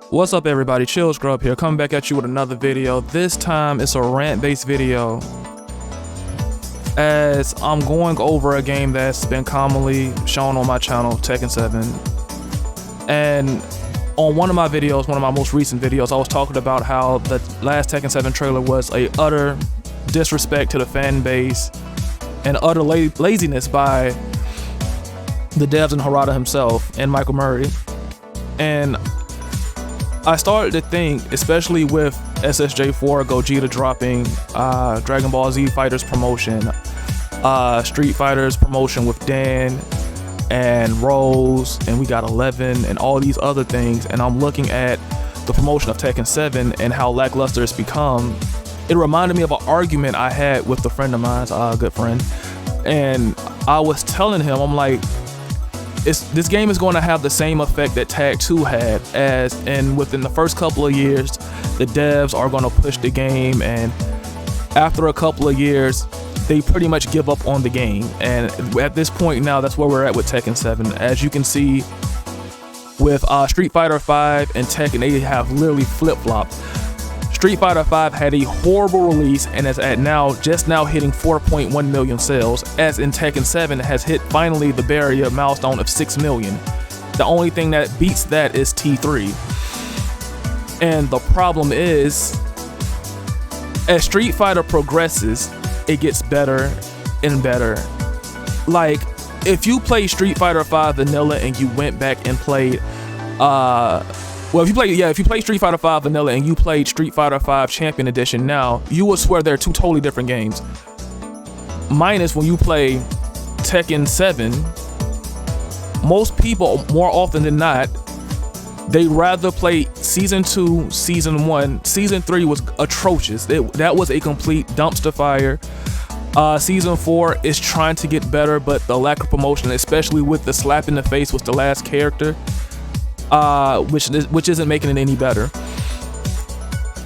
What's up everybody, Chill Scrub here, coming back at you with another video. This time it's a rant-based video as I'm going over a game that's been commonly shown on my channel, Tekken 7. And on one of my videos, one of my most recent videos, I was talking about how the last Tekken 7 trailer was a utter disrespect to the fan base and utter laziness by the devs and Harada himself and Michael Murray. And I started to think, especially with SSJ4 Gogeta dropping, Dragon Ball Z Fighters promotion, Street Fighters promotion with Dan and Rose, and we got 11 and all these other things, and I'm looking at the promotion of Tekken 7 and how lackluster it's become. It reminded me of an argument I had with a friend of mine, a good friend, and I was telling him, I'm like, this game is going to have the same effect that Tag 2 had, and within the first couple of years, the devs are going to push the game, and after a couple of years, they pretty much give up on the game. And at this point now, that's where we're at with Tekken 7. As you can see, with Street Fighter 5 and Tekken, they have literally flip-flopped. Street Fighter 5 had a horrible release and is at just now hitting 4.1 million sales, as in Tekken 7 has hit finally the barrier milestone of 6 million. The only thing that beats that is T3. And the problem is, as Street Fighter progresses, it gets better and better. Like, if you play Street Fighter 5 Vanilla and you went back and played if you play Street Fighter 5 Vanilla and you played Street Fighter 5 Champion Edition now, you would swear they're two totally different games. Minus when you play Tekken 7, most people, more often than not, they rather play Season 2, Season 1. Season 3 was atrocious. That was a complete dumpster fire. Season 4 is trying to get better, but the lack of promotion, especially with the slap in the face with the last character, which isn't making it any better.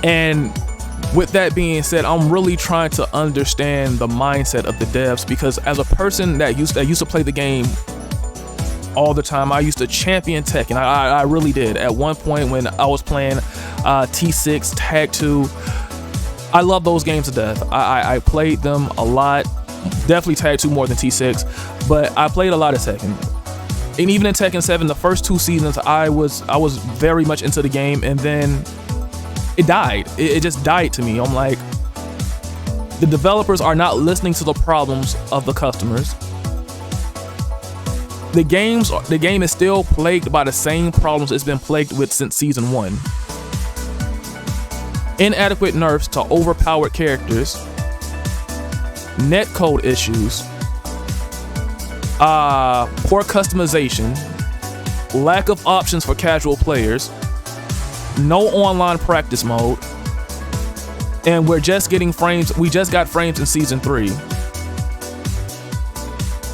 And with that being said, I'm really trying to understand the mindset of the devs, because as a person that used to play the game all the time, I used to champion Tekken. I really did. At one point when I was playing T6, Tag 2, I love those games to death. I played them a lot. Definitely Tag 2 more than T6, but I played a lot of Tekken. And even in Tekken 7, the first 2 seasons, I was very much into the game, and then it died. It just died to me. I'm like, the developers are not listening to the problems of the customers. The game is still plagued by the same problems it's been plagued with since Season 1. Inadequate nerfs to overpowered characters, netcode issues, poor customization, lack of options for casual players, no online practice mode, and we're just getting frames. We just got frames in Season 3.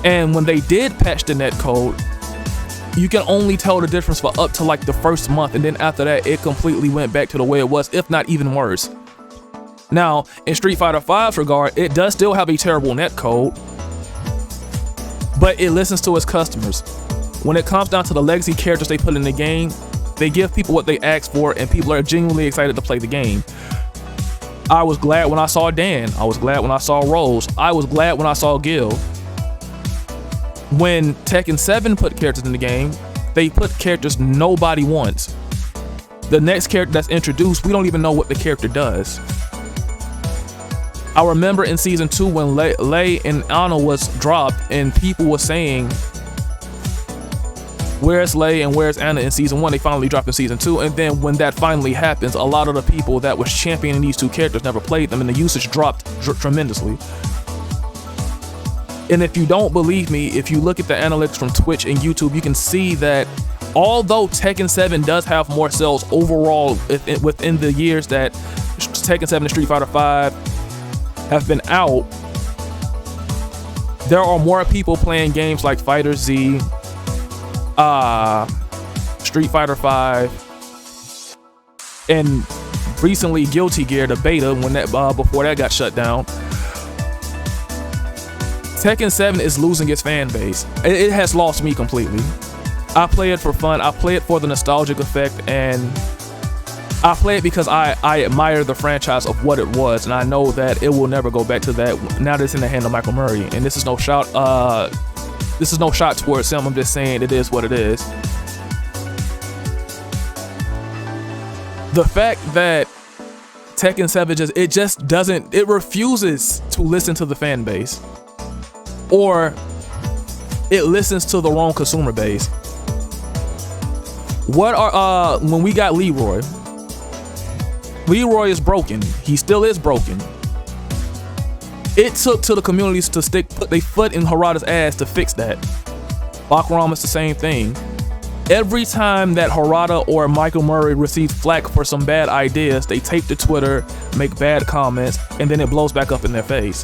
And when they did patch the netcode, you can only tell the difference for up to like the first month, and then after that, it completely went back to the way it was, if not even worse. Now, in Street Fighter 5's regard, it does still have a terrible netcode, but it listens to its customers. When it comes down to the legacy characters they put in the game, they give people what they ask for, and people are genuinely excited to play the game. I was glad when I saw Dan. I was glad when I saw Rose. I was glad when I saw Gil. When Tekken 7 put characters in the game, they put characters nobody wants. The next character that's introduced, we don't even know what the character does. I remember in Season 2 when Lei and Anna was dropped, and people were saying, where's Lei and where's Anna in Season 1? They finally dropped in Season 2, and then when that finally happens, a lot of the people that was championing these two characters never played them, and the usage dropped tremendously. And if you don't believe me, if you look at the analytics from Twitch and YouTube, you can see that although Tekken 7 does have more sales overall within the years that Tekken 7 and Street Fighter 5 have been out, there are more people playing games like Fighter Z, Street Fighter 5, and recently Guilty Gear, the beta, when that before that got shut down. Tekken 7 is losing its fan base. It has lost me completely. I play it for fun. I play it for the nostalgic effect, and I play it because I admire the franchise of what it was, and I know that it will never go back to that now that it's in the hand of Michael Murray. And this is no shot towards him. I'm just saying it is what it is. The fact that Tekken 7 it refuses to listen to the fan base, or it listens to the wrong consumer base. When we got Leroy is broken. He still is broken. It took to the communities to put their foot in Harada's ass to fix that. Bakaram is the same thing. Every time that Harada or Michael Murray receives flack for some bad ideas, they take to Twitter, make bad comments, and then it blows back up in their face.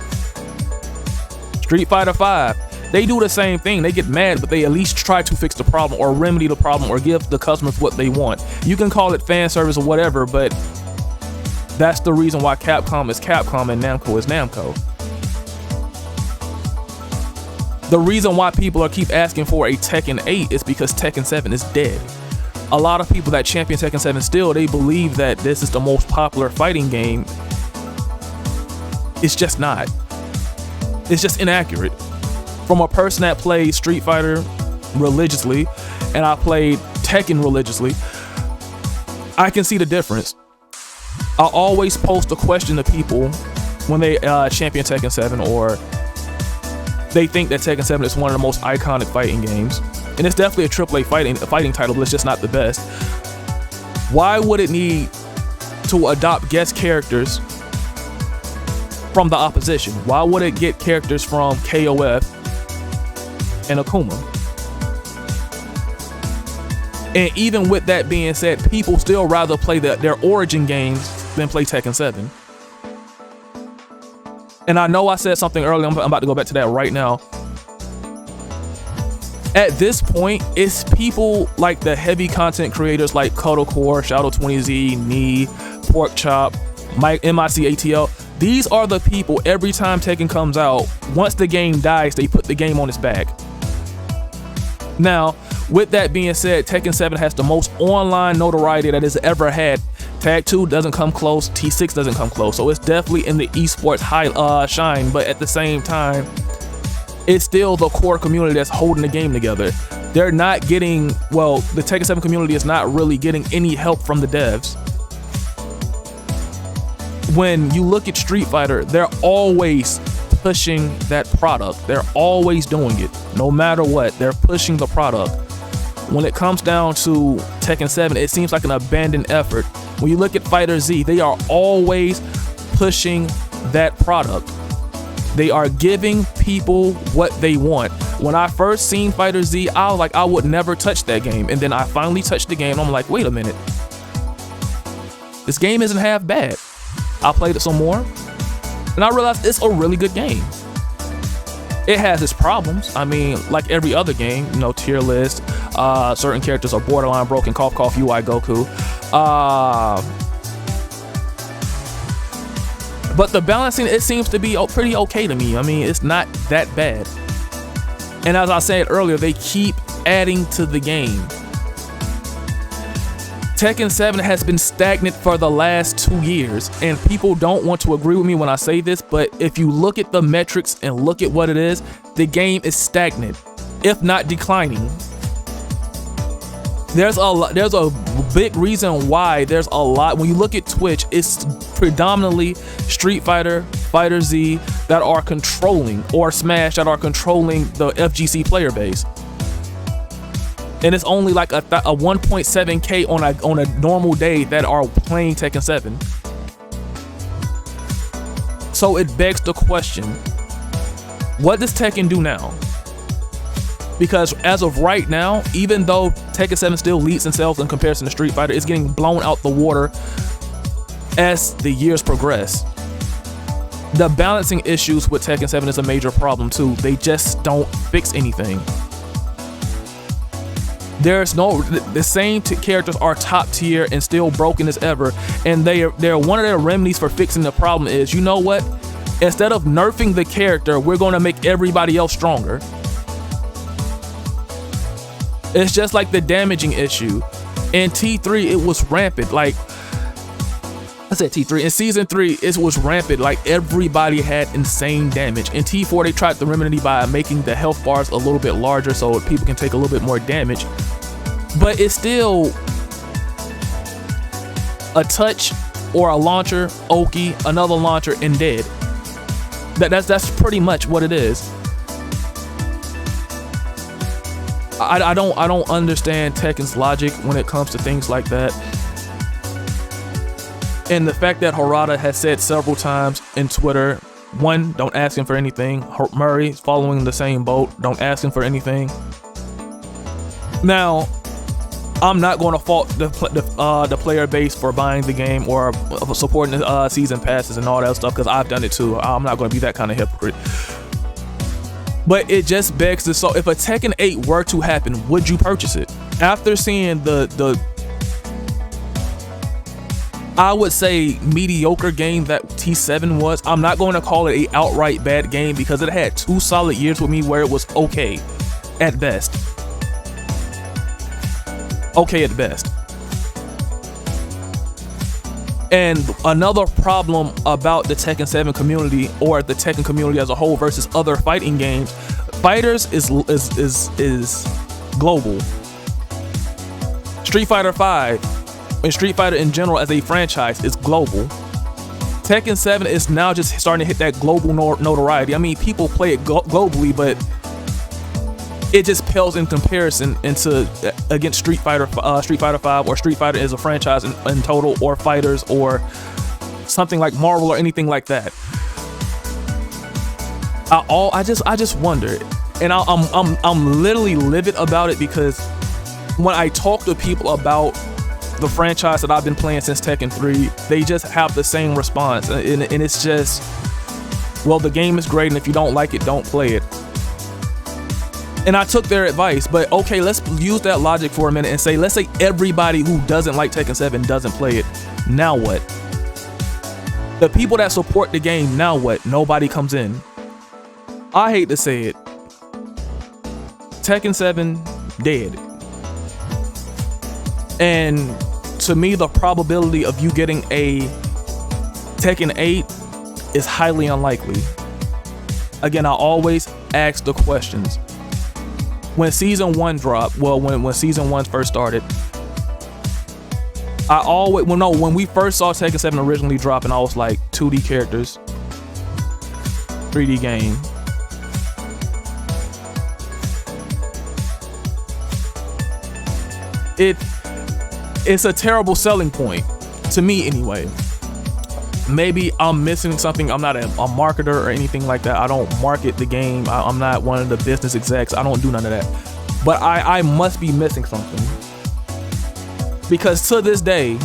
Street Fighter V, they do the same thing. They get mad, but they at least try to fix the problem or remedy the problem or give the customers what they want. You can call it fan service or whatever, but that's the reason why Capcom is Capcom and Namco is Namco. The reason why people keep asking for a Tekken 8 is because Tekken 7 is dead. A lot of people that champion Tekken 7 still, they believe that this is the most popular fighting game. It's just not. It's just inaccurate. From a person that plays Street Fighter religiously, and I played Tekken religiously, I can see the difference. I always post a question to people when they champion Tekken 7, or they think that Tekken 7 is one of the most iconic fighting games. And it's definitely a AAA fighting title, but it's just not the best. Why would it need to adopt guest characters from the opposition? Why would it get characters from KOF and Akuma? And even with that being said, people still rather play their origin games than play Tekken 7. And I know I said something earlier, I'm about to go back to that right now. At this point, it's people like the heavy content creators like Cuddlecore, Shadow20Z, Knee, Pork Chop, MICATL. These are the people, every time Tekken comes out, once the game dies, they put the game on its back. Now, with that being said, Tekken 7 has the most online notoriety that it's ever had. Tag 2 doesn't come close, T6 doesn't come close, so it's definitely in the esports high shine, but at the same time, it's still the core community that's holding the game together. They're not getting, well, the Tekken 7 community is not really getting any help from the devs. When you look at Street Fighter, they're always pushing that product. They're always doing it, no matter what, they're pushing the product. When it comes down to Tekken 7, it seems like an abandoned effort. When you look at Fighter Z, they are always pushing that product. They are giving people what they want. When I first seen Fighter Z, I was like, I would never touch that game. And then I finally touched the game, and I'm like, wait a minute. This game isn't half bad. I played it some more, and I realized it's a really good game. It has its problems. I mean, like every other game, you know, tier list, certain characters are borderline broken, cough cough UI Goku. But the balancing, it seems to be pretty okay to me. I mean, it's not that bad. And as I said earlier, they keep adding to the game. Tekken 7 has been stagnant for the last 2 years, and people don't want to agree with me when I say this, but if you look at the metrics and look at what it is, the game is stagnant, if not declining. There's a big reason why there's a lot. When you look at Twitch, it's predominantly Street Fighter, Fighter Z that are controlling, or Smash that are controlling the FGC player base. And it's only like a 1.7K on a normal day that are playing Tekken 7. So it begs the question, what does Tekken do now? Because as of right now, even though Tekken 7 still leads in sales in comparison to Street Fighter, it's getting blown out the water as the years progress. The balancing issues with Tekken 7 is a major problem too. They just don't fix anything. The same characters are top tier and still broken as ever, and they're one of their remedies for fixing the problem is, you know what? Instead of nerfing the character, we're gonna make everybody else stronger. It's just like the damaging issue. In T3, it was rampant. Like, I said T3. In season 3, it was rampant. Like, everybody had insane damage. In T4, they tried the remedy by making the health bars a little bit larger so people can take a little bit more damage. But it's still a touch or a launcher, Oki, another launcher, and dead. That's pretty much what it is. I don't understand Tekken's logic when it comes to things like that. And the fact that Harada has said several times in Twitter, one, don't ask him for anything. Murray is following the same boat. Don't ask him for anything. Now, I'm not going to fault the player base for buying the game or supporting the season passes and all that stuff, because I've done it too. I'm not going to be that kind of hypocrite. But it just begs to, so if a Tekken 8 were to happen, would you purchase it? After seeing the I would say mediocre game that T7 was, I'm not going to call it a outright bad game because it had 2 solid years with me where it was okay at best. Okay at best. And another problem about the Tekken 7 community, or the Tekken community as a whole versus other fighting games, Fighters is global. Street Fighter 5 and Street Fighter in general as a franchise is global. Tekken 7 is now just starting to hit that global notoriety. I mean, people play it globally, but it just pales in comparison against Street Fighter 5 or Street Fighter as a franchise in total, or Fighters, or something like Marvel or anything like that. I just wonder, and I'm literally livid about it, because when I talk to people about the franchise that I've been playing since Tekken 3, they just have the same response, and it's just, well, the game is great, and if you don't like it, don't play it. And I took their advice, but okay, let's use that logic for a minute and say, let's say everybody who doesn't like Tekken 7 doesn't play it. Now what? The people that support the game, now what? Nobody comes in. I hate to say it. Tekken 7, dead. And to me, the probability of you getting a Tekken 8 is highly unlikely. Again, I always ask the questions. When Season 1 dropped, well, when Season 1 first started, when we first saw Tekken 7 originally drop, and I was like, 2D characters, 3D game. It's a terrible selling point, to me anyway. Maybe I'm missing something. I'm not a marketer or anything like that. I don't market the game. I'm not one of the business execs. I don't do none of that. But I must be missing something. Because to this day,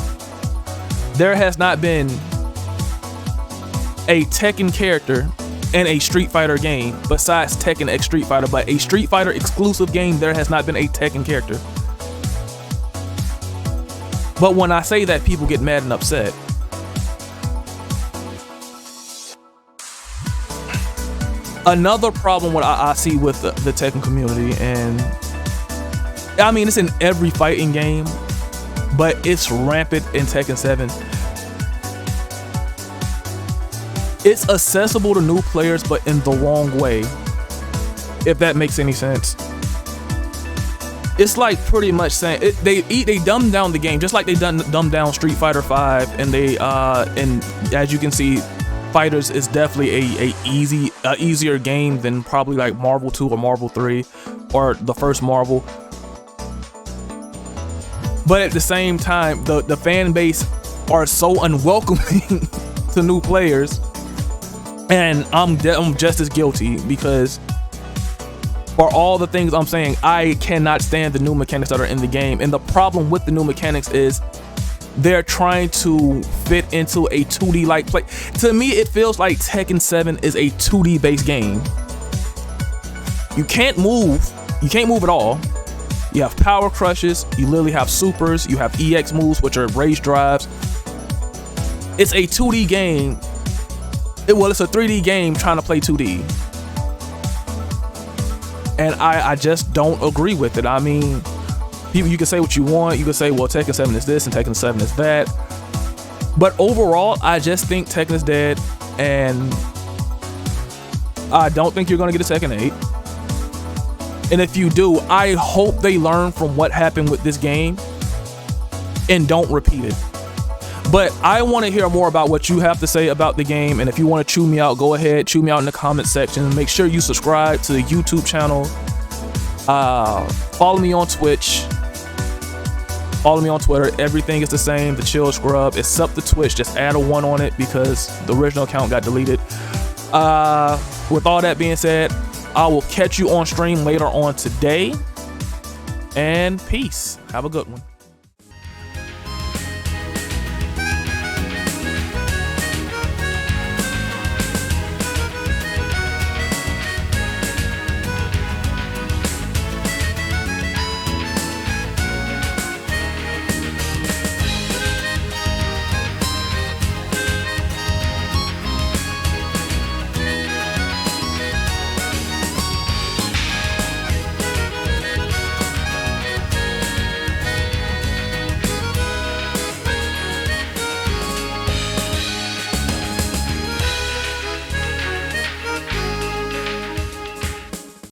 there has not been a Tekken character in a Street Fighter game besides Tekken X Street Fighter. But a Street Fighter exclusive game, there has not been a Tekken character. But when I say that, people get mad and upset. Another problem what I see with the Tekken community, and I mean, it's in every fighting game, but it's rampant in Tekken 7. It's accessible to new players, but in the wrong way, if that makes any sense. It's like pretty much saying they dumb down the game, just like they dumbed down Street Fighter 5, and and as you can see, Fighters is definitely a easier game than probably like Marvel 2 or Marvel 3 or the first Marvel. But at the same time, the fan base are so unwelcoming to new players, and I'm just as guilty, because for all the things I'm saying, I cannot stand the new mechanics that are in the game. And the problem with the new mechanics is they're trying to fit into a 2D like play. To me, it feels like Tekken 7 is a 2D based game. You can't move at all. You have power crushes, you literally have supers, you have EX moves, which are rage drives. It's a 2D game. It's a 3D game trying to play 2D. And I just don't agree with it. I mean, people, you can say what you want. You can say, well, Tekken 7 is this and Tekken 7 is that. But overall, I just think Tekken is dead, and I don't think you're gonna get a Tekken 8. And if you do, I hope they learn from what happened with this game and don't repeat it. But I want to hear more about what you have to say about the game, and if you want to chew me out, go ahead, chew me out in the comment section. Make sure you subscribe to the YouTube channel. Follow me on Twitch. Follow me on Twitter. Everything is the same, the Chill Scrub, except the Twitch. Just add a 1 on it because the original account got deleted. With all that being said, I will catch you on stream later on today. And peace. Have a good one.